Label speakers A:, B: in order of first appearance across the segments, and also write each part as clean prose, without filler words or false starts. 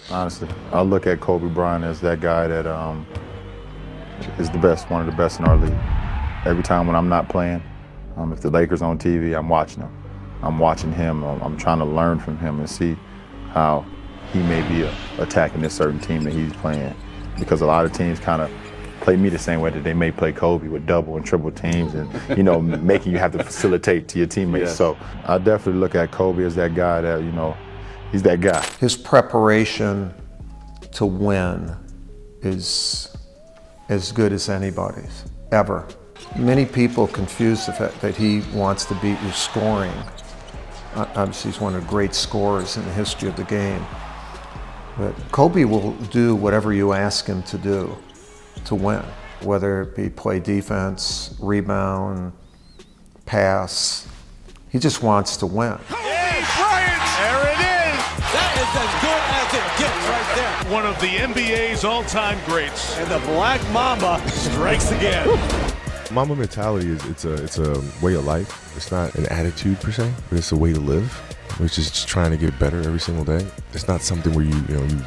A: honestly. I look at Kobe Bryant as that guy that is the best, one of the best in our league. Every time when I'm not playing, if the Lakers on TV, I'm watching them. I'm watching him. I'm trying to learn from him and see how he may be attacking this certain team that he's playing. Because a lot of teams kind of play me the same way that they may play Kobe with double and triple teams and, making you have to facilitate to your teammates.
B: Yes.
A: So I definitely look at Kobe as that guy that, he's that guy.
C: His preparation to win is as good as anybody's, ever. Many people confuse the fact that he wants to beat you scoring. Obviously, he's one of the great scorers in the history of the game. But Kobe will do whatever you ask him to do to win, whether it be play defense, rebound, pass. He just wants to win.
D: Hey, Bryant! There it is!
E: That is as good as it gets right there.
D: One of the NBA's all-time greats.
E: And the Black Mamba strikes again.
F: Mamba mentality it's a way of life. It's not an attitude per se, but it's a way to live, which is just trying to get better every single day. It's not something where you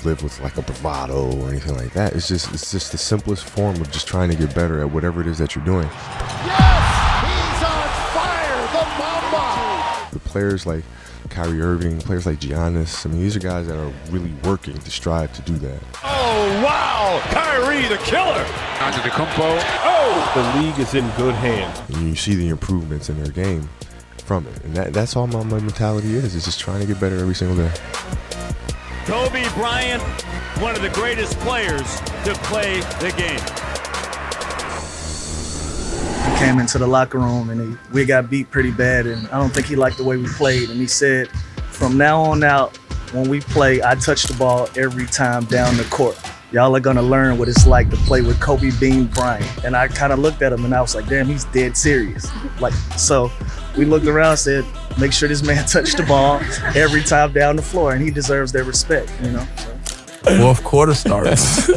F: live with like a bravado or anything like that. It's just the simplest form of just trying to get better at whatever it is that you're doing.
D: Yes! He's on fire! The Mamba!
F: The players like Kyrie Irving, players like Giannis, these are guys that are really working to strive to do that.
D: Oh, wow! Kyrie, the killer!
B: Antetokounmpo.
D: Oh!
B: The league is in good hands.
F: And you see the improvements in their game from it. And that's all my mentality is. It's just trying to get better every single day.
D: Kobe Bryant, one of the greatest players to play the game.
G: He came into the locker room and we got beat pretty bad, and I don't think he liked the way we played. And he said, from now on out, when we play, I touch the ball every time down the court. Y'all are gonna learn what it's like to play with Kobe Bean Bryant. And I kind of looked at him and I was like, damn, he's dead serious. So we looked around and said, make sure this man touched the ball every time down the floor, and he deserves their respect,
H: Fourth quarter starts.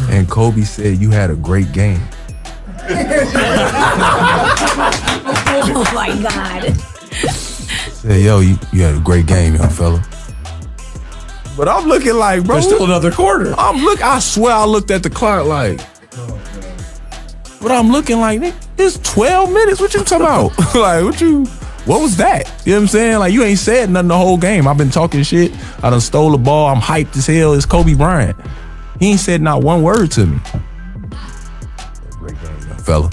H: And Kobe said, you had a great game.
I: Oh my God.
H: Said, yo, you had a great game, young fella. But I'm looking like, bro.
B: There's still another quarter.
H: I swear I looked at the clock like, but I'm looking like, it's 12 minutes. What you talking about? What was that? You know what I'm saying? Like, you ain't said nothing the whole game. I've been talking shit. I done stole the ball. I'm hyped as hell. It's Kobe Bryant. He ain't said not one word to me. Great game, young fella.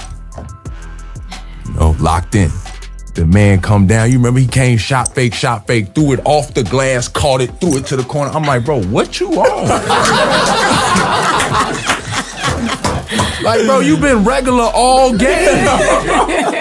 H: Locked in. The man come down. You remember he came shot fake, threw it off the glass, caught it, threw it to the corner. I'm like, bro, what you on? Like, bro, you been regular all game.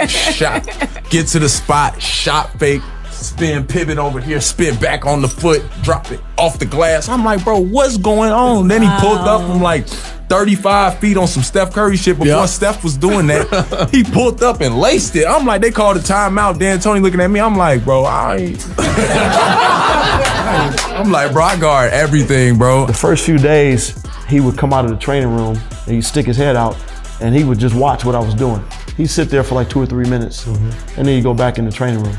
H: Shot, get to the spot, shot fake, spin, pivot over here, spin back on the foot, drop it off the glass. I'm like, bro, what's going on? Then he pulled up from like 35 feet on some Steph Curry shit before Steph was doing that. He pulled up and laced it. I'm like, they called a timeout. Dan Tony looking at me. I'm like, bro, I'm like, bro, I guard everything, bro.
J: The first few days, he would come out of the training room and he'd stick his head out and he would just watch what I was doing. He'd sit there for like 2 or 3 minutes and then he'd go back in the training room.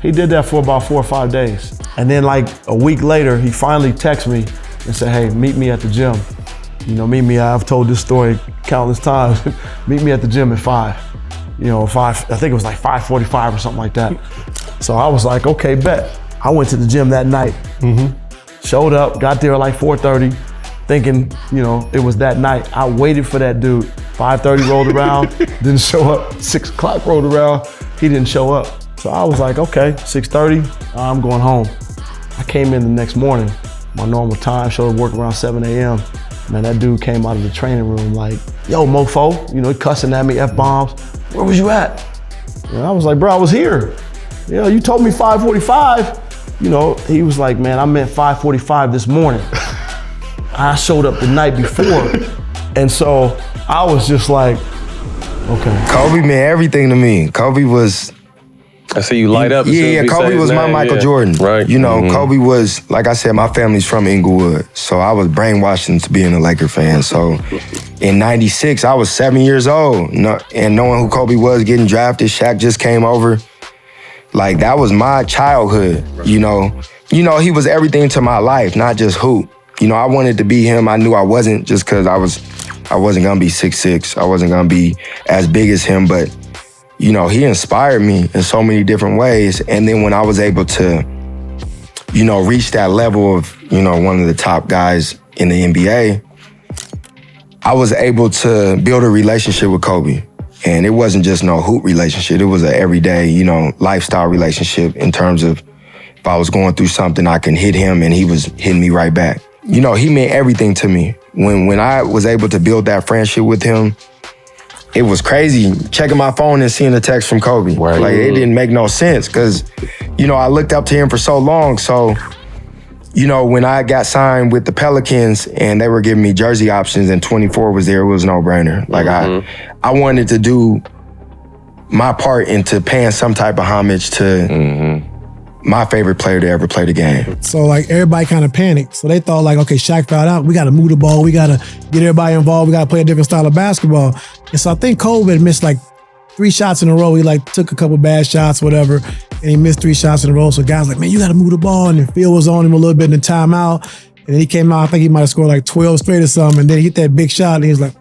J: He did that for about 4 or 5 days. And then like a week later, he finally texted me and said, hey, meet me at the gym. Meet me, I've told this story countless times. Meet me at the gym at 5. 5, I think it was like 5:45 or something like that. So I was like, okay, bet. I went to the gym that night. Showed up, got there at like 4:30, thinking, it was that night. I waited for that dude. 5:30 rolled around, didn't show up. 6 o'clock rolled around, he didn't show up. So I was like, okay, 6:30, I'm going home. I came in the next morning, my normal time, showed up work around 7 a.m. Man, that dude came out of the training room like, yo, mofo, cussing at me, F-bombs. Where was you at? And I was like, bro, I was here. You told me 5:45. He was like, man, I meant 5:45 this morning. I showed up the night before. And so I was just like, okay.
K: Kobe meant everything to me. Kobe was...
B: I see you light up.
K: Yeah, Kobe was my Michael Jordan.
B: Right.
K: Kobe was, like I said, my family's from Inglewood. So I was brainwashed into being a Laker fan. So in 96, I was 7 years old. And knowing who Kobe was, getting drafted, Shaq just came over. Like, that was my childhood, you know, he was everything to my life, not just hoop. You know, I wanted to be him. I knew I wasn't just because I wasn't gonna be 6'6". I wasn't gonna be as big as him, but you know, he inspired me in so many different ways. And then when I was able to, you know, reach that level of, you know, one of the top guys in the NBA, I was able to build a relationship with Kobe. And it wasn't just no hoop relationship. It was an everyday, you know, lifestyle relationship in terms of if I was going through something, I can hit him and he was hitting me right back. You know, he meant everything to me. When I was able to build that friendship with him, it was crazy checking my phone and seeing a text from Kobe. Right. Like, it didn't make no sense because, you know, I looked up to him for so long. So, you know, when I got signed with the Pelicans and they were giving me jersey options and 24 was there, it was no brainer. Like, I wanted to do my part into paying some type of homage to my favorite player to ever play the game.
L: So, like, everybody kind of panicked. So they thought, like, okay, Shaq fouled out. We got to move the ball. We got to get everybody involved. We got to play a different style of basketball. And so I think Kobe had missed, like, 3 shots in a row. He, like, took a couple bad shots, whatever, and he missed 3 shots in a row. So guys like, man, you got to move the ball. And then Phil was on him a little bit in the timeout. And then he came out, I think he might have scored, like, 12 straight or something. And then he hit that big shot, and he was like,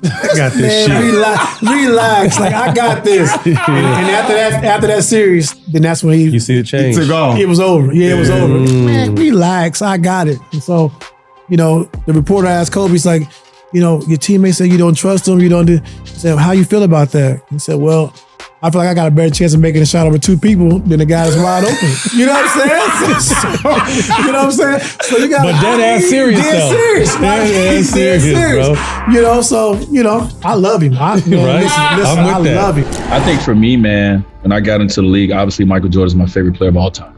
B: I got this
L: man,
B: shit.
L: Relax. Like, I got this. And after that series, then that's when
B: You see the change.
L: it was over. Yeah, it was over. Man, relax. I got it. And so, you know, the reporter asked Kobe, he's like, you know, your teammates say you don't trust them, you don't do. He said, how you feel about that? He said, well, I feel like I got a better chance of making a shot over 2 people than the guy that's wide open. You know what I'm saying? You know what I'm saying? So you got.
B: But dead ass serious though.
L: He's dead serious, bro. You know, so you know, I love him. Right? Listen, I love him.
M: I think for me, man, when I got into the league, obviously Michael Jordan is my favorite player of all time.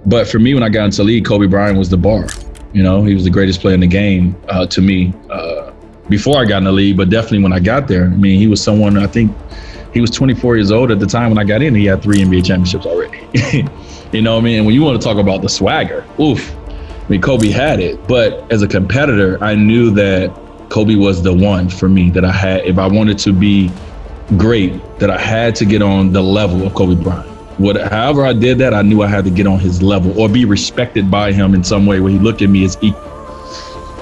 M: But for me, when I got into the league, Kobe Bryant was the bar. You know, he was the greatest player in the game to me before I got in the league, but definitely when I got there. I mean, he was someone, I think he was 24 years old at the time when I got in. He had 3 NBA championships already. You know what I mean? And when you want to talk about the swagger, oof. I mean, Kobe had it. But as a competitor, I knew that Kobe was the one for me that I had. If I wanted to be great, that I had to get on the level of Kobe Bryant. However I did that, I knew I had to get on his level or be respected by him in some way where he looked at me as equal.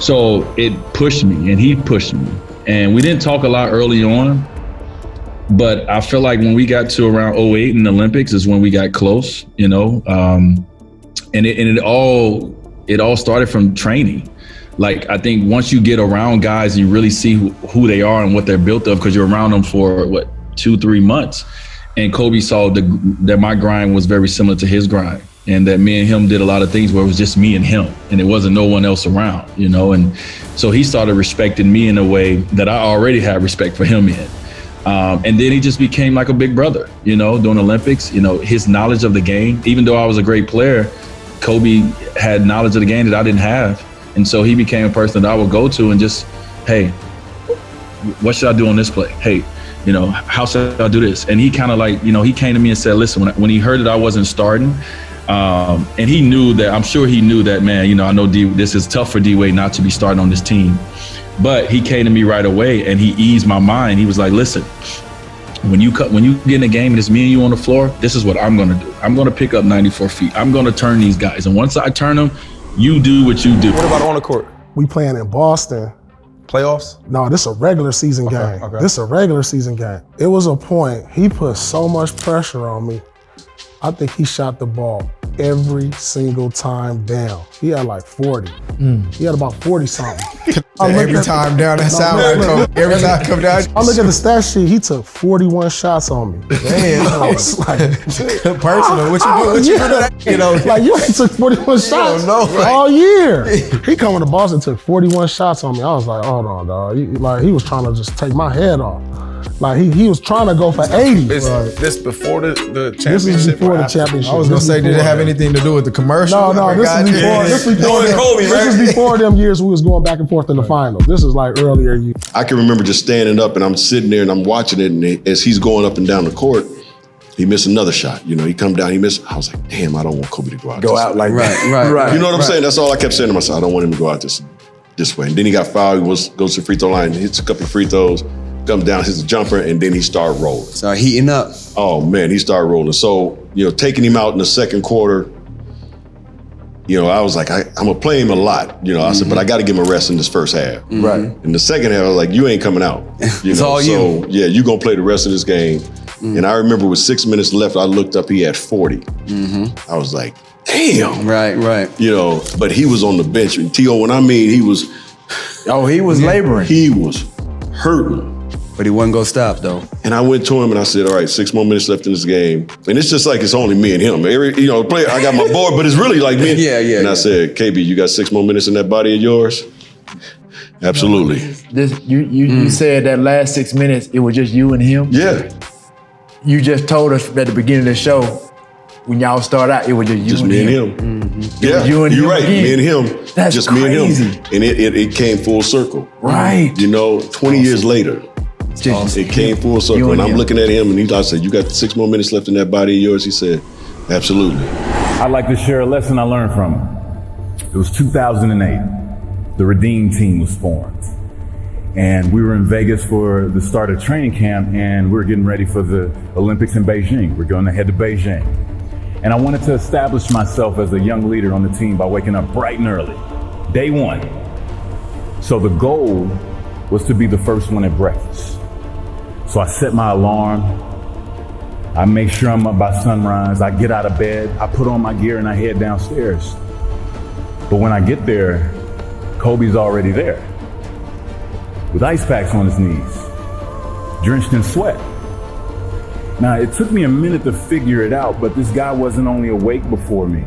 M: So it pushed me and he pushed me. And we didn't talk a lot early on, but I feel like when we got to around 08 in the Olympics is when we got close, you know? And it all started from training. Like, I think once you get around guys, you really see who they are and what they're built of because you're around them for 2-3 months. And Kobe saw that my grind was very similar to his grind and that me and him did a lot of things where it was just me and him and it wasn't no one else around, you know? And so he started respecting me in a way that I already had respect for him in. And then he just became like a big brother, you know, during the Olympics. You know, his knowledge of the game, even though I was a great player, Kobe had knowledge of the game that I didn't have. And so he became a person that I would go to and just, hey, what should I do on this play? Hey, you know, how should I do this? And he kind of like, you know, he came to me and said, listen, when he heard that I wasn't starting, and he knew that, I'm sure he knew that, man, you know, I know this is tough for D-Wade not to be starting on this team. But he came to me right away and he eased my mind. He was like, listen, when you get in a game and it's me and you on the floor, this is what I'm going to do. I'm going to pick up 94 feet. I'm going to turn these guys. And once I turn them, you do what you do.
N: What about on the court?
L: We playing in Boston.
N: Playoffs?
L: No, this is a regular season game.
N: Okay.
L: This is a regular season game. It was a point, he put so much pressure on me. I think he shot the ball every single time down. He had like 40. He had about 40 something.
N: Every time down, that sound like Kobe. Every time I come down.
L: I look at the stat sheet, he took 41 shots on me.
N: Damn.
L: I was like,
N: personal. What you do? You know,
L: like you ain't took 41 shots all year. He coming to Boston, took 41 shots on me. I was like, hold on, dog. He was trying to just take my head off. Like he was trying to go for 80.
N: This before the championship?
L: This is before the championship.
N: I was gonna say, did it have anything to do with the commercial?
L: No, this is before them years we was going back and forth in the finals. This is like earlier years.
O: I can remember just standing up and I'm sitting there and I'm watching it, and as he's going up and down the court, he missed another shot. You know, he come down, he missed. I was like, damn, I don't want Kobe to go out.
N: Like right.
O: You know what I'm saying? That's all I kept saying to myself. I don't want him to go out this way. And then he got fouled. He goes to the free throw line, hits a couple of free throws, comes down, hits a jumper, and then he started rolling.
N: Start heating up.
O: Oh man, he started rolling. So, you know, taking him out in the second quarter, you know, I was like, I'm gonna play him a lot. You know, I said, but I got to give him a rest in this first half.
C: Right.
O: In the second half, I was like, you ain't coming out. You
P: It's
O: know,
P: all
O: so yeah, you gonna play the rest of this game. And I remember with 6 minutes left, I looked up, he had 40. I was like, damn.
P: Right.
O: You know, but he was on the bench. And T.O., when I mean he was
P: laboring.
O: He was hurting.
P: But he wasn't gonna stop though.
O: And I went to him and I said, all right, 6 more minutes left in this game. And it's just like it's only me and him. You know, player, I got my board, but it's really like me.
P: Yeah.
O: And I said, KB, you got 6 more minutes in that body of yours? Absolutely.
Q: You said that last 6 minutes, it was just you and him?
O: Yeah.
Q: You just told us at the beginning of the show, when y'all start out, it was just you
O: Just
Q: and
O: me
Q: him.
O: and him.
Q: It was you and
O: you're
Q: him
O: right.
Q: again.
O: Me and him.
Q: That's
O: just
Q: crazy.
O: me and him. And it came full circle.
Q: Right.
O: You know, 20 years later. It came full circle. And I'm looking at him and I said, you got 6 more minutes left in that body of yours? He said, absolutely.
R: I'd like to share a lesson I learned from him. It was 2008. The Redeem team was formed. And we were in Vegas for the start of training camp, and we were getting ready for the Olympics in Beijing. We're going to head to Beijing. And I wanted to establish myself as a young leader on the team by waking up bright and early, day one. So the goal was to be the first one at breakfast. So I set my alarm. I make sure I'm up by sunrise. I get out of bed, I put on my gear, and I head downstairs. But when I get there, Kobe's already there, with ice packs on his knees, drenched in sweat. Now, it took me a minute to figure it out, but this guy wasn't only awake before me.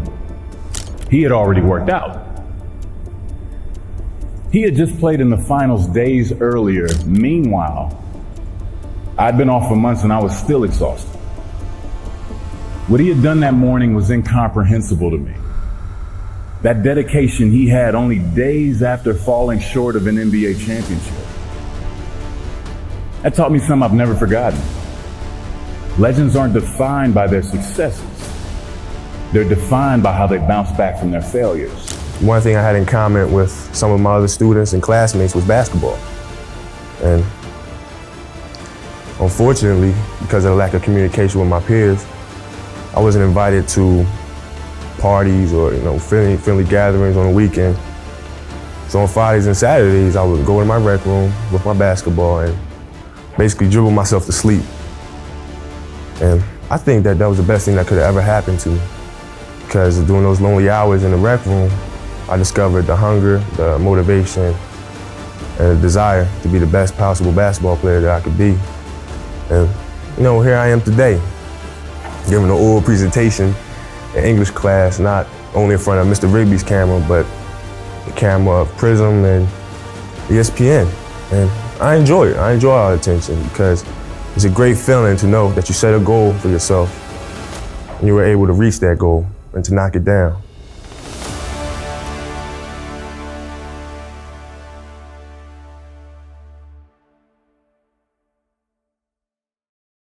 R: He had already worked out. He had just played in the finals days earlier. Meanwhile, I'd been off for months and I was still exhausted. What he had done that morning was incomprehensible to me. That dedication he had only days after falling short of an NBA championship. That taught me something I've never forgotten. Legends aren't defined by their successes. They're defined by how they bounce back from their failures.
F: One thing I had in common with some of my other students and classmates was basketball. And unfortunately, because of the lack of communication with my peers, I wasn't invited to parties or friendly gatherings on the weekend. So on Fridays and Saturdays, I would go in my rec room with my basketball and basically dribble myself to sleep. And I think that was the best thing that could have ever happened to me, because during those lonely hours in the rec room, I discovered the hunger, the motivation, and the desire to be the best possible basketball player that I could be. And here I am today, giving an oral presentation in English class, not only in front of Mr. Rigby's camera, but the camera of Prism and ESPN. And I enjoy it. I enjoy all the attention, because it's a great feeling to know that you set a goal for yourself and you were able to reach that goal and to knock it down.